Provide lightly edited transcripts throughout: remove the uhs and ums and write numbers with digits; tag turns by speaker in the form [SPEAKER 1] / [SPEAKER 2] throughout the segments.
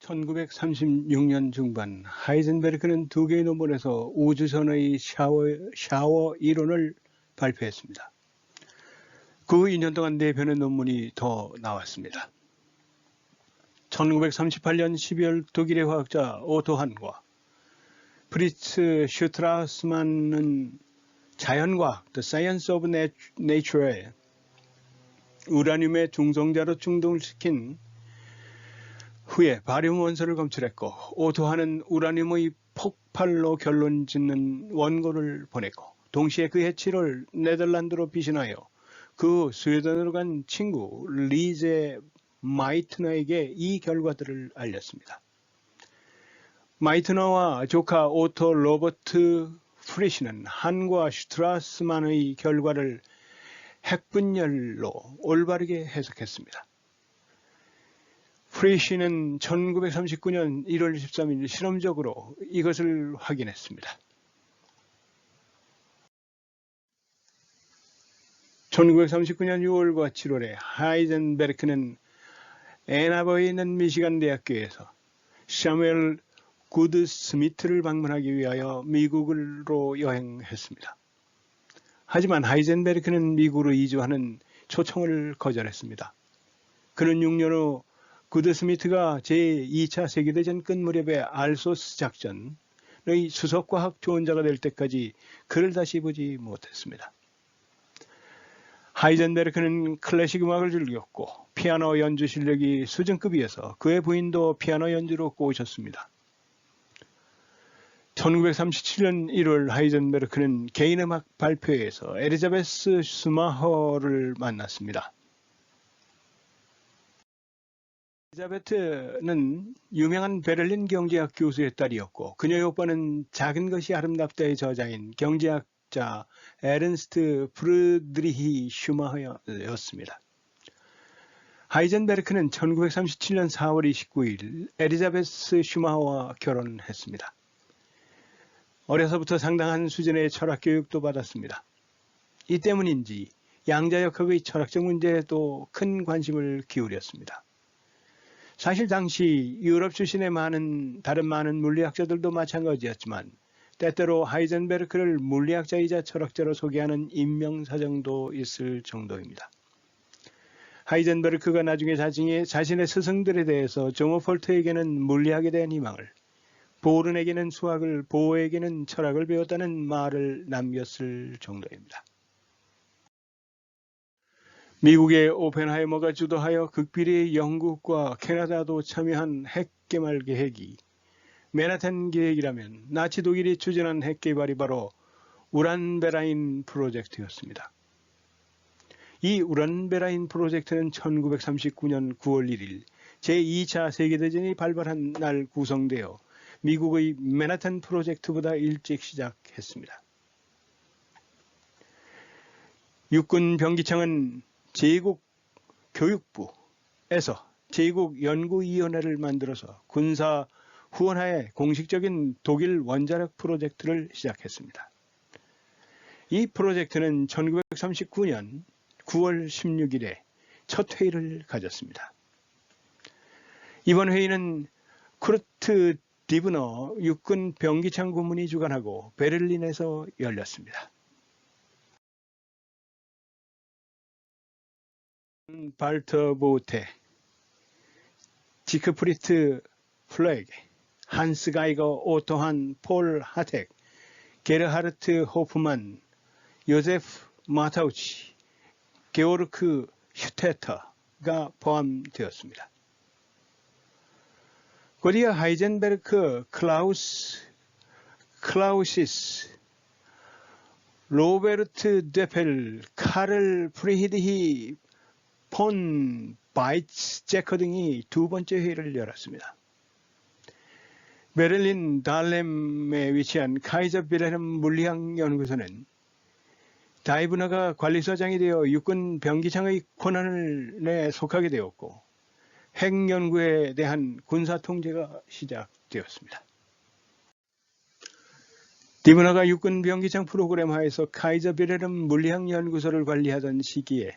[SPEAKER 1] 1936년 중반 하이젠베르크는 두 개의 논문에서 우주선의 샤워 이론을 발표했습니다. 그 후 2년 동안 4편의 논문이 더 나왔습니다. 1938년 12월 독일의 화학자 오토 한과 프리츠 슈트라우스만은 자연과학 The Science of Nature에 우라늄의 중성자로 충동을 시킨 후에 바륨 원소를 검출했고, 오토한은 우라늄의 폭발로 결론 짓는 원고를 보냈고, 동시에 그해 7월 네덜란드로 비신하여 그 스웨덴으로 간 친구 리제 마이트너에게 이 결과들을 알렸습니다. 마이트너와 조카 오토 로버트 프리시는 한과 슈트라스만의 결과를 핵분열로 올바르게 해석했습니다. 프리시는 1939년 1월 23일 실험적으로 이것을 확인했습니다. 1939년 6월과 7월에 하이젠베르크는 앤아버에 있는 미시간 대학교에서 샤무엘 구드 스미트를 방문하기 위하여 미국으로 여행했습니다. 하지만 하이젠베르크는 미국으로 이주하는 초청을 거절했습니다. 그는 6년 후 구드 스미트가 제2차 세계대전 끝 무렵의 알소스 작전의 수석과학 조언자가 될 때까지 그를 다시 보지 못했습니다. 하이젠베르크는 클래식 음악을 즐겼고 피아노 연주 실력이 수준급이어서 그의 부인도 피아노 연주로 꼬셨습니다. 1937년 1월 하이젠베르크는 개인음악 발표회에서 엘리자베스 슈마허를 만났습니다. 엘리자베트는 유명한 베를린 경제학 교수의 딸이었고 그녀의 오빠는 작은 것이 아름답다의 저자인 경제학자 에른스트 프르드리히 슈마허였습니다. 하이젠베르크는 1937년 4월 29일 엘리자베스 슈마허와 결혼했습니다. 어려서부터 상당한 수준의 철학 교육도 받았습니다. 이 때문인지 양자역학의 철학적 문제에도 큰 관심을 기울였습니다. 사실 당시 유럽 출신의 다른 많은 물리학자들도 마찬가지였지만 때때로 하이젠베르크를 물리학자이자 철학자로 소개하는 인명사정도 있을 정도입니다. 하이젠베르크가 나중에 자신의 스승들에 대해서 조모폴트에게는 물리학에 대한 희망을, 보른에게는 수학을, 보어에게는 철학을 배웠다는 말을 남겼을 정도입니다. 미국의 오펜하이머가 주도하여 극비리의 영국과 캐나다도 참여한 핵개발 계획이 맨하탄 계획이라면 나치 독일이 추진한 핵개발이 바로 우란베라인 프로젝트였습니다. 이 우란베라인 프로젝트는 1939년 9월 1일 제2차 세계대전이 발발한 날 구성되어 미국의 맨하탄 프로젝트보다 일찍 시작했습니다. 육군 병기청은 제2국교육부에서 제2국연구위원회를 만들어서 군사 후원하에 공식적인 독일 원자력 프로젝트를 시작했습니다. 이 프로젝트는 1939년 9월 16일에 첫 회의를 가졌습니다. 이번 회의는 쿠르트 디브너 육군 병기청 고문이 주관하고 베를린에서 열렸습니다. 발터 보테, 지크프리트 플레게, 한스 가이거, 오토한, 폴 하텍, 게르하르트 호프만, 요세프 마타우치, 게오르크 슈테터가 포함되었습니다. 곧이어 하이젠베르크, 클라우시스, 로베르트 데펠, 카를 프리히드히 폰 바이츠제커 등이 두 번째 회의를 열었습니다. 베를린 달렘에 위치한 카이저 빌헬름 물리학 연구소는 다이브너가 관리소장이 되어 육군 병기청의 권한에 속하게 되었고 핵 연구에 대한 군사 통제가 시작되었습니다. 디브너가 육군 병기청 프로그램 하에서 카이저 빌헬름 물리학 연구소를 관리하던 시기에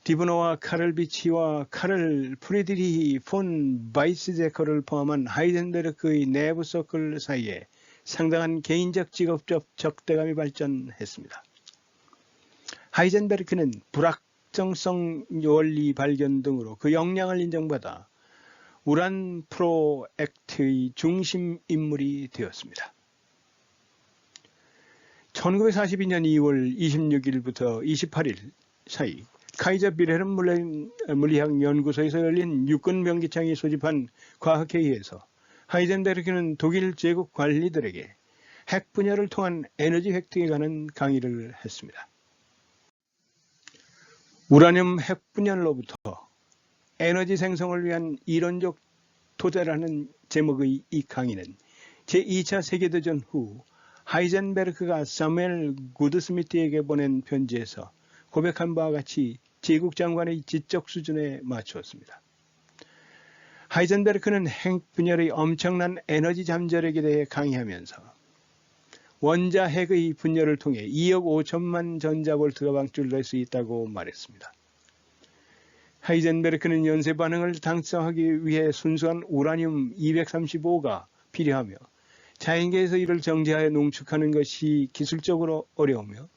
[SPEAKER 1] 디브노와 카를 비치와 카를 프리드리히 폰 바이스제커를 포함한 하이젠베르크의 내부 서클 사이에 상당한 개인적 직업적 적대감이 발전했습니다. 하이젠베르크는 불확정성 원리 발견 등으로 그 역량을 인정받아 우란 프로젝트의 중심 인물이 되었습니다. 1942년 2월 26일부터 28일 사이 카이저 빌헬름 물리학 연구소에서 열린 육군 병기청이 소집한 과학회의에서 하이젠베르크는 독일 제국 관리들에게 핵 분열을 통한 에너지 획득에 관한 강의를 했습니다. 우라늄 핵 분열로부터 에너지 생성을 위한 이론적 토대라는 제목의 이 강의는 제2차 세계대전 후 하이젠베르크가 사무엘 구드스미트에게 보낸 편지에서 고백한 바와 같이 제국 장관의 지적 수준에 맞추었습니다. 하이젠베르크는 핵 분열의 엄청난 에너지 잠재력에 대해 강의하면서 원자 핵의 분열을 통해 2억 5천만 전자볼트가 방출될 수 있다고 말했습니다. 하이젠베르크는 연쇄 반응을 달성하기 위해 순수한 우라늄 235가 필요하며 자연계에서 이를 정제하여 농축하는 것이 기술적으로 어려우며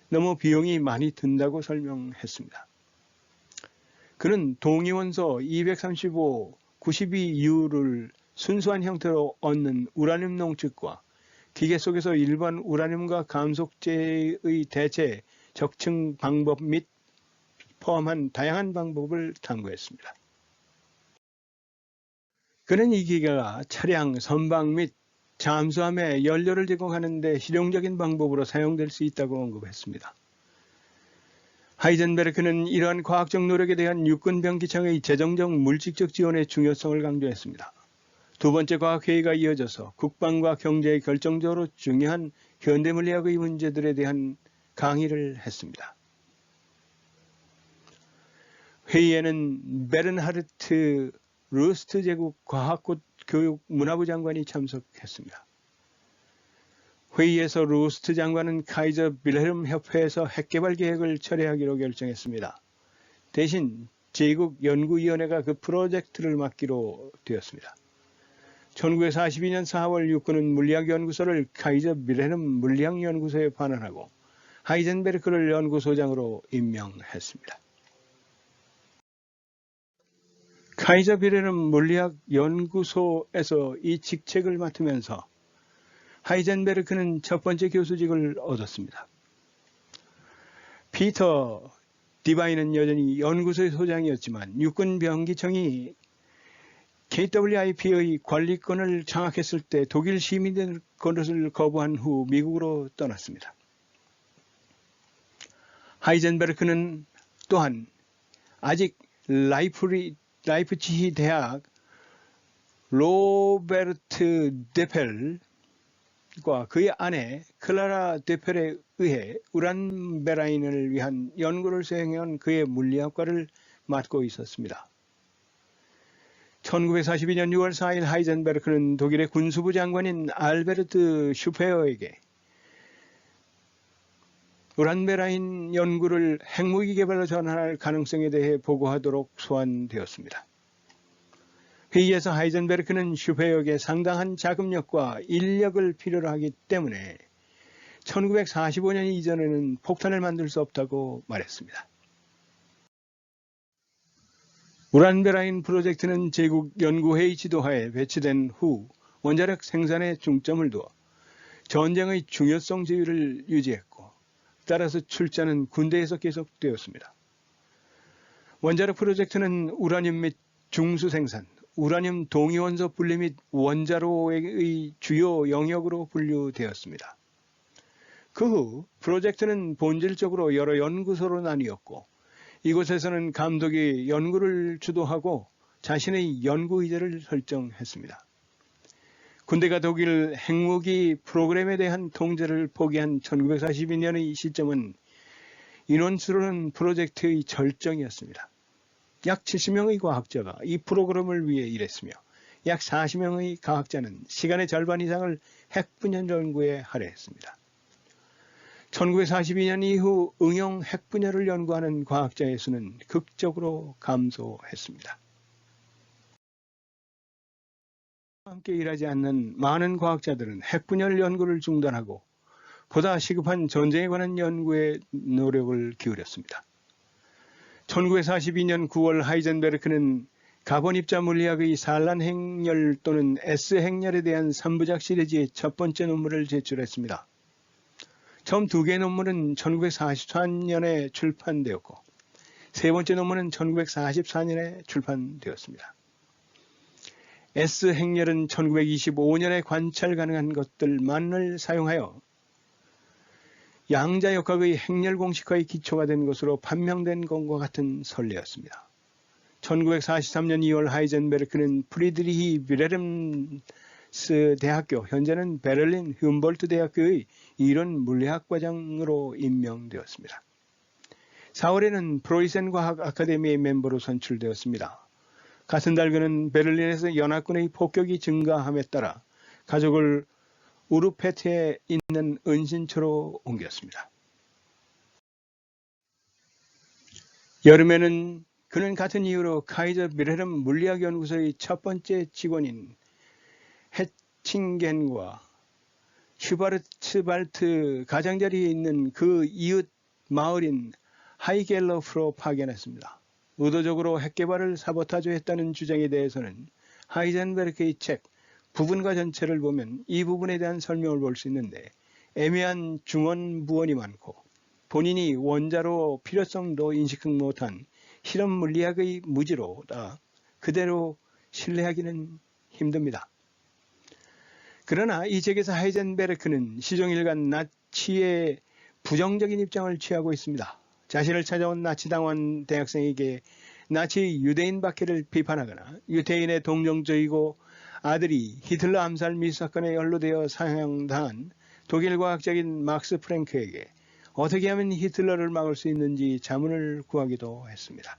[SPEAKER 1] 너무 비용이 많이 든다고 설명했습니다. 그는 동위원소 235, 92U를 순수한 형태로 얻는 우라늄 농축과 기계 속에서 일반 우라늄과 감속제의 대체 적층 방법 및 포함한 다양한 방법을 탐구했습니다. 그는 이 기계가 차량, 선박 및 잠수함에 연료를 제공하는 데 실용적인 방법으로 사용될 수 있다고 언급했습니다. 하이젠베르크는 이러한 과학적 노력에 대한 육군병기청의 재정적 물질적 지원의 중요성을 강조했습니다. 두 번째 과학회의가 이어져서 국방과 경제에 결정적으로 중요한 현대물리학의 문제들에 대한 강의를 했습니다. 회의에는 베른하르트 루스트 제국 과학교육문화부 장관이 참석했습니다. 회의에서 루스트 장관은 카이저 빌헬름 협회에서 핵개발 계획을 철회하기로 결정했습니다. 대신 제국 연구위원회가 그 프로젝트를 맡기로 되었습니다. 1942년 4월 육군은 물리학연구소를 카이저 빌헬름 물리학연구소에 반환하고 하이젠베르크를 연구소장으로 임명했습니다. 카이저 빌헬름 물리학연구소에서 이 직책을 맡으면서 하이젠베르크는 첫 번째 교수직을 얻었습니다. 피터 디바인은 여전히 연구소의 소장이었지만 육군 병기청이 KWIP의 관리권을 장악했을 때 독일 시민들 것을 거부한 후 미국으로 떠났습니다. 하이젠베르크는 또한 아직 라이프치히 대학 로베르트 데펠과 그의 아내 클라라 데펠에 의해 우란베라인을 위한 연구를 수행해온 그의 물리학과를 맡고 있었습니다. 1942년 6월 4일 하이젠베르크는 독일의 군수부 장관인 알베르트 슈페어에게 우란베라인 연구를 핵무기 개발로 전환할 가능성에 대해 보고하도록 소환되었습니다. 회의에서 하이젠베르크는 슈페어에게 상당한 자금력과 인력을 필요로 하기 때문에 1945년 이전에는 폭탄을 만들 수 없다고 말했습니다. 우란베라인 프로젝트는 제국 연구회의 지도하에 배치된 후 원자력 생산에 중점을 두어 전쟁의 중요성 지위를 유지했고 따라서 출자는 군대에서 계속되었습니다. 원자력 프로젝트는 우라늄 및 중수 생산, 우라늄 동위원소 분리 및 원자로의 주요 영역으로 분류되었습니다. 그 후 프로젝트는 본질적으로 여러 연구소로 나뉘었고 이곳에서는 감독이 연구를 주도하고 자신의 연구 의제를 설정했습니다. 군대가 독일 핵무기 프로그램에 대한 통제를 포기한 1942년의 시점은 인원수로는 프로젝트의 절정이었습니다. 약 70명의 과학자가 이 프로그램을 위해 일했으며 약 40명의 과학자는 시간의 절반 이상을 핵분열 연구에 할애했습니다. 1942년 이후 응용 핵 분야를 연구하는 과학자의 수는 극적으로 감소했습니다. 함께 일하지 않는 많은 과학자들은 핵 분야 연구를 중단하고 보다 시급한 전쟁에 관한 연구에 노력을 기울였습니다. 1942년 9월 하이젠베르크는 가본 입자 물리학의 산란 행렬 또는 S 행렬에 대한 3부작 시리즈의 첫 번째 논문을 제출했습니다. 처음 두 개의 논문은 1943년에 출판되었고 세 번째 논문은 1944년에 출판되었습니다. S 행렬은 1925년에 관찰 가능한 것들만을 사용하여 양자역학의 행렬 공식화의 기초가 된 것으로 판명된 것과 같은 선례였습니다. 1943년 2월 하이젠베르크는 프리드리히 윌헬름스 대학교, 현재는 베를린 훔볼트 대학교의 이론 물리학 과장으로 임명되었습니다. 4월에는 프로이센 과학 아카데미의 멤버로 선출되었습니다. 같은 달 그는 베를린에서 연합군의 폭격이 증가함에 따라 가족을 우르페트에 있는 은신처로 옮겼습니다. 여름에는 그는 같은 이유로 카이저 윌헬름 물리학연구소의 첫 번째 직원인 해칭겐과 슈바르츠발트 가장자리에 있는 그 이웃 마을인 하이겔러프로 파견했습니다. 의도적으로 핵개발을 사보타주했다는 주장에 대해서는 하이젠베르크의 책 부분과 전체를 보면 이 부분에 대한 설명을 볼 수 있는데 애매한 중언부언이 많고 본인이 원자로 필요성도 인식 못한 실험 물리학의 무지로다 그대로 신뢰하기는 힘듭니다. 그러나 이 책에서 하이젠베르크는 시종일관 나치의 부정적인 입장을 취하고 있습니다. 자신을 찾아온 나치당원 대학생에게 나치 유대인 박해를 비판하거나 유태인의 동정적이고 아들이 히틀러 암살 미수사건에 연루되어 사형당한 독일 과학자인 막스 프랭크에게 어떻게 하면 히틀러를 막을 수 있는지 자문을 구하기도 했습니다.